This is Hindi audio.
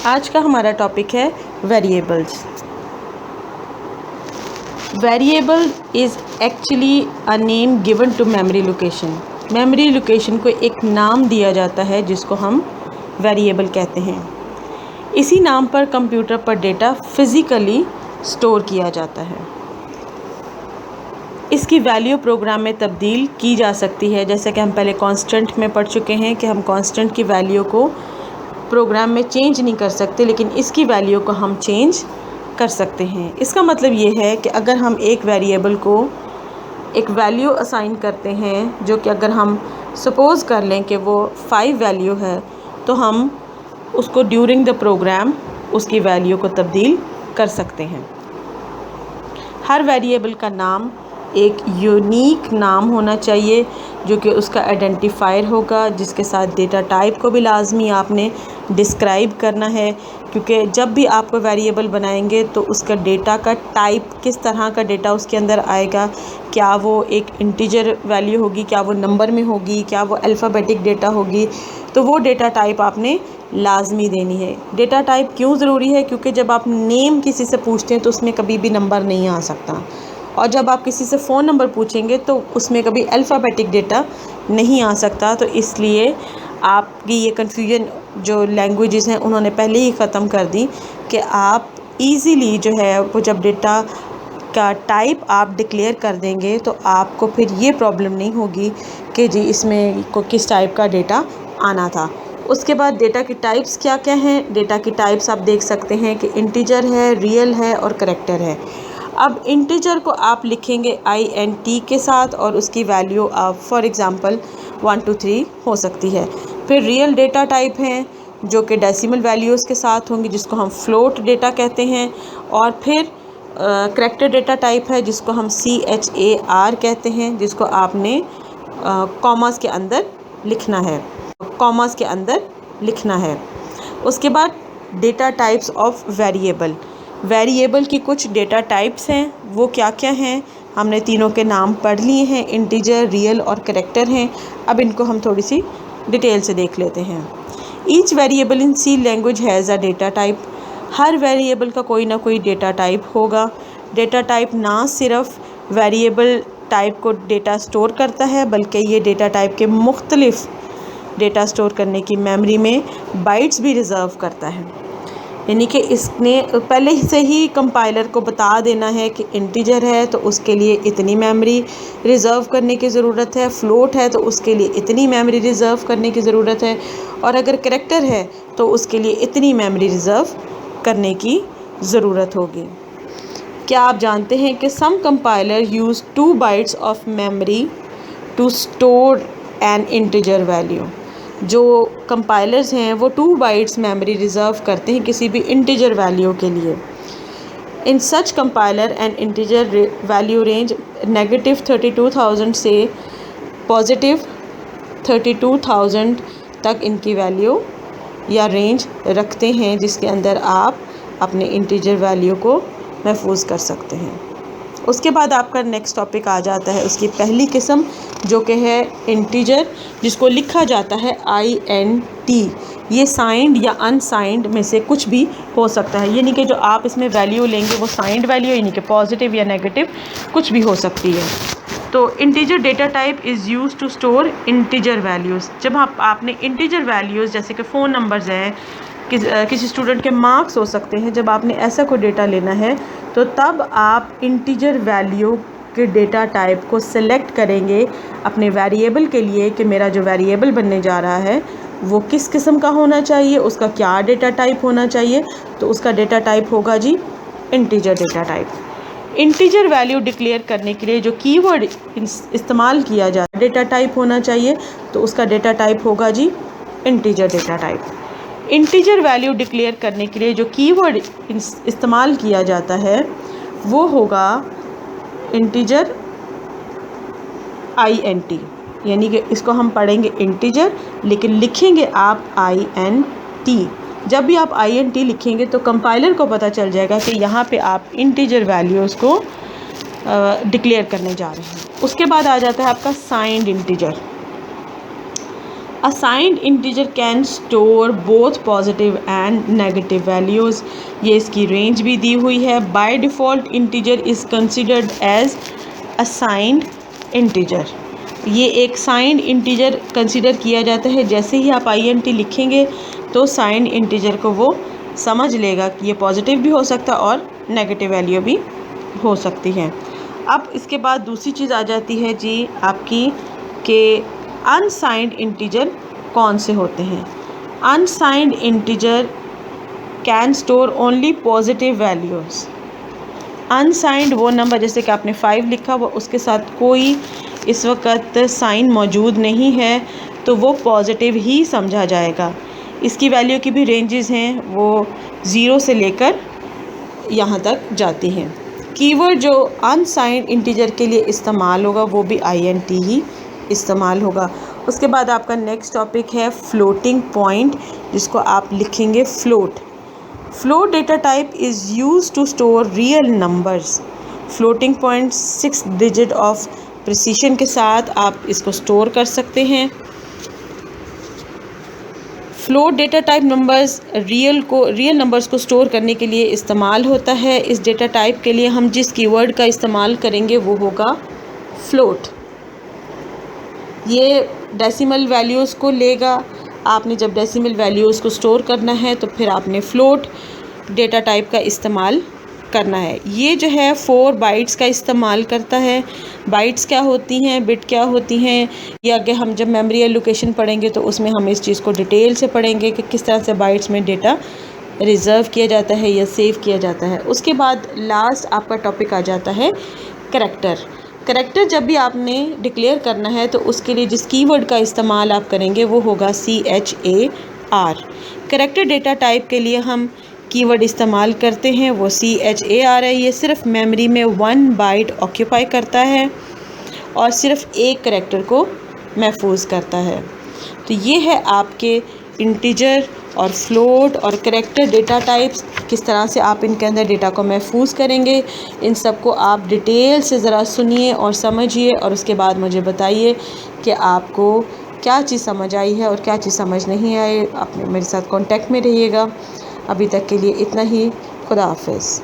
आज का हमारा टॉपिक है variables. Variable is actually a name given to memory location. Memory location को एक नाम दिया जाता है जिसको हम वेरिएबल कहते हैं। इसी नाम पर कंप्यूटर पर डेटा फिज़िकली स्टोर किया जाता है। इसकी वैल्यू प्रोग्राम में तब्दील की जा सकती है, जैसे कि हम पहले कांस्टेंट में पढ़ चुके हैं कि हम कांस्टेंट की वैल्यू को प्रोग्राम में चेंज नहीं कर सकते, लेकिन इसकी वैल्यू को हम चेंज कर सकते हैं। इसका मतलब ये है कि अगर हम एक वेरिएबल को एक वैल्यू असाइन करते हैं, जो कि अगर हम सपोज़ कर लें कि वो 5 वैल्यू है, तो हम उसको ड्यूरिंग द प्रोग्राम उसकी वैल्यू को तब्दील कर सकते हैं। हर वेरिएबल का नाम एक यूनिक नाम होना चाहिए जो कि उसका आइडेंटिफायर होगा, जिसके साथ डेटा टाइप को भी लाजमी आपने डिस्क्राइब करना है, क्योंकि जब भी आप कोई वेरिएबल बनाएंगे तो उसका डेटा का टाइप, किस तरह का डेटा उसके अंदर आएगा, क्या वो एक इंटीजर वैल्यू होगी, क्या वो नंबर में होगी, क्या वो अल्फ़ाबेटिक डेटा होगी, तो वो डेटा टाइप आपने लाजमी देनी है। डेटा टाइप क्यों ज़रूरी है? क्योंकि जब आप नेम किसी से पूछते हैं तो उसमें कभी भी नंबर नहीं आ सकता, और जब आप किसी से फ़ोन नंबर पूछेंगे तो उसमें कभी अल्फ़ाबेटिक डेटा नहीं आ सकता। तो इसलिए आपकी ये कन्फ्यूजन जो लैंग्वेजेस हैं उन्होंने पहले ही ख़त्म कर दी कि आप इजीली जो है वो जब डेटा का टाइप आप डिक्लेयर कर देंगे तो आपको फिर ये प्रॉब्लम नहीं होगी कि जी इसमें को किस टाइप का डेटा आना था। उसके बाद डेटा की टाइप्स क्या क्या हैं? डेटा की टाइप्स आप देख सकते हैं कि इंटीजर है, रियल है और करैक्टर है। अब इंटीजर को आप लिखेंगे INT के साथ और उसकी वैल्यू आप फॉर एग्ज़ाम्पल 1 to 3 हो सकती है। फिर रियल डेटा टाइप हैं जो कि डेसिमल वैल्यूज़ के साथ होंगी, जिसको हम फ्लोट डेटा कहते हैं। और फिर करैक्टर डेटा टाइप है जिसको हम CHAR कहते हैं, जिसको आपने कॉमास के अंदर लिखना है, कॉमास के अंदर लिखना है। उसके बाद data types of variable. Variable की कुछ डेटा टाइप्स हैं, वो क्या क्या हैं? हमने तीनों के नाम पढ़ लिए हैं, इंटीजर, रियल और करैक्टर हैं। अब इनको हम थोड़ी सी डिटेल से देख लेते हैं। Each variable in C language has a data type. Her variable का कोई ना कोई डेटा टाइप होगा। डेटा टाइप ना सिर्फ वेरिएबल टाइप को डेटा स्टोर करता है, बल्कि ये डेटा टाइप के मुख्तलिफ डेटा स्टोर करने की मेमोरी में बाइट्स भी रिज़र्व करता है। यानी कि इसने पहले से ही कंपाइलर को बता देना है कि इंटीजर है तो उसके लिए इतनी मेमोरी रिज़र्व करने की ज़रूरत है, फ्लोट है तो उसके लिए इतनी मेमोरी रिज़र्व करने की ज़रूरत है, और अगर करैक्टर है तो उसके लिए इतनी मेमोरी रिज़र्व करने की ज़रूरत होगी। क्या आप जानते हैं कि some compiler use 2 bytes of memory to store an integer value. जो कंपाइलर्स हैं वो 2 बाइट्स मेमोरी रिज़र्व करते हैं किसी भी इंटीजर वैल्यू के लिए। In such compiler and integer value range -32,000 से +32,000 तक इनकी वैल्यू या रेंज रखते हैं, जिसके अंदर आप अपने इंटीजर वैल्यू को महफूज कर सकते हैं। उसके बाद आपका नेक्स्ट टॉपिक आ जाता है उसकी पहली किस्म, जो कि है इंटीजर, जिसको लिखा जाता है INT। ये साइंड या अनसाइंड में से कुछ भी हो सकता है, यानी कि जो आप इसमें वैल्यू लेंगे वो साइंड वैल्यू, यानी कि पॉजिटिव या नेगेटिव कुछ भी हो सकती है। तो integer data type is use to store integer values. जब आपने इंटीजर वैल्यूज़ जैसे कि फ़ोन नंबर्स हैं, किसी स्टूडेंट के मार्क्स हो सकते हैं, जब आपने ऐसा कोई डेटा लेना है तो तब आप इंटीजर वैल्यू के डेटा टाइप को सिलेक्ट करेंगे अपने वेरिएबल के लिए कि मेरा जो वेरिएबल बनने जा रहा है वो किस किस्म का होना चाहिए, उसका क्या डेटा टाइप होना चाहिए। तो उसका डेटा टाइप होगा जी integer data type. Integer value declare करने के लिए जो कीवर्ड इस्तेमाल किया जाता है डेटा टाइप होना चाहिए, तो उसका डेटा टाइप होगा जी integer data type. Integer value declare करने के लिए जो कीवर्ड इस्तेमाल किया जाता है वो होगा इंटीजर INT, यानी कि इसको हम पढ़ेंगे इंटीजर लेकिन लिखेंगे आप INT। जब भी आप INT लिखेंगे तो कंपाइलर को पता चल जाएगा कि यहाँ पे आप इंटीजर वैल्यूज़ को डिक्लेयर करने जा रहे हैं। उसके बाद आ जाता है आपका signed integer. Signed integer can store both positive and negative values. ये इसकी रेंज भी दी हुई है। By default integer is considered as signed integer. ये एक साइंड इंटीजर कंसिडर किया जाता है। जैसे ही आप INT लिखेंगे तो साइंड इंटीजर को वो समझ लेगा कि ये पॉजिटिव भी हो सकता है और नेगेटिव वैल्यू भी हो सकती है। अब इसके बाद दूसरी चीज़ आ जाती है जी आपकी कि अनसाइंड इंटीजर कौन से होते हैं। Unsigned integer can store only positive values. Unsigned वो नंबर, जैसे कि आपने 5 लिखा हुआ, उसके साथ कोई इस वक्त साइन मौजूद नहीं है तो वो पॉजिटिव ही समझा जाएगा। इसकी वैल्यू की भी रेंजेस हैं, वो 0 से लेकर यहाँ तक जाती हैं। कीवर्ड जो अनसाइंड इंटीजर के लिए इस्तेमाल होगा वो भी INT ही इस्तेमाल होगा। उसके बाद आपका नेक्स्ट टॉपिक है फ्लोटिंग पॉइंट, जिसको आप लिखेंगे float. Float data type is use to store real numbers. Floating point 6 digit of precision के साथ आप इसको स्टोर कर सकते हैं। Float data type numbers real numbers को स्टोर करने के लिए इस्तेमाल होता है। इस डेटा टाइप के लिए हम जिस कीवर्ड का इस्तेमाल करेंगे वो होगा फ्लोट। ये डेसिमल वैल्यूज़ को लेगा। आपने जब डेसिमल वैल्यूज़ को स्टोर करना है तो फिर आपने फ्लोट डेटा टाइप का इस्तेमाल करना है। ये जो है 4 बाइट्स का इस्तेमाल करता है। बाइट्स क्या होती हैं, बिट क्या होती हैं, ये आगे हम जब मेमोरी एलोकेशन पढ़ेंगे तो उसमें हम इस चीज़ को डिटेल से पढ़ेंगे कि किस तरह से बाइट्स में डेटा रिज़र्व किया जाता है या सेव किया जाता है। उसके बाद लास्ट आपका टॉपिक आ जाता है करैक्टर। करैक्टर जब भी आपने डिक्लेयर करना है तो उसके लिए जिस कीवर्ड का इस्तेमाल आप करेंगे वो होगा CHAR। करैक्टर डेटा टाइप के लिए हम कीवर्ड इस्तेमाल करते हैं वो CHAR है। ये सिर्फ मेमोरी में 1 बाइट ऑक्यूपाई करता है और सिर्फ एक करैक्टर को महफूज करता है। तो ये है आपके इंटीजर और फ्लोट और करैक्टर डेटा टाइप्स, किस तरह से आप इनके अंदर डेटा को महफूज करेंगे। इन सब को आप डिटेल से ज़रा सुनिए और समझिए और उसके बाद मुझे बताइए कि आपको क्या चीज़ समझ आई है और क्या चीज़ समझ नहीं आई। आप मेरे साथ कांटेक्ट में रहिएगा। अभी तक के लिए इतना ही। खुदा हाफिज़।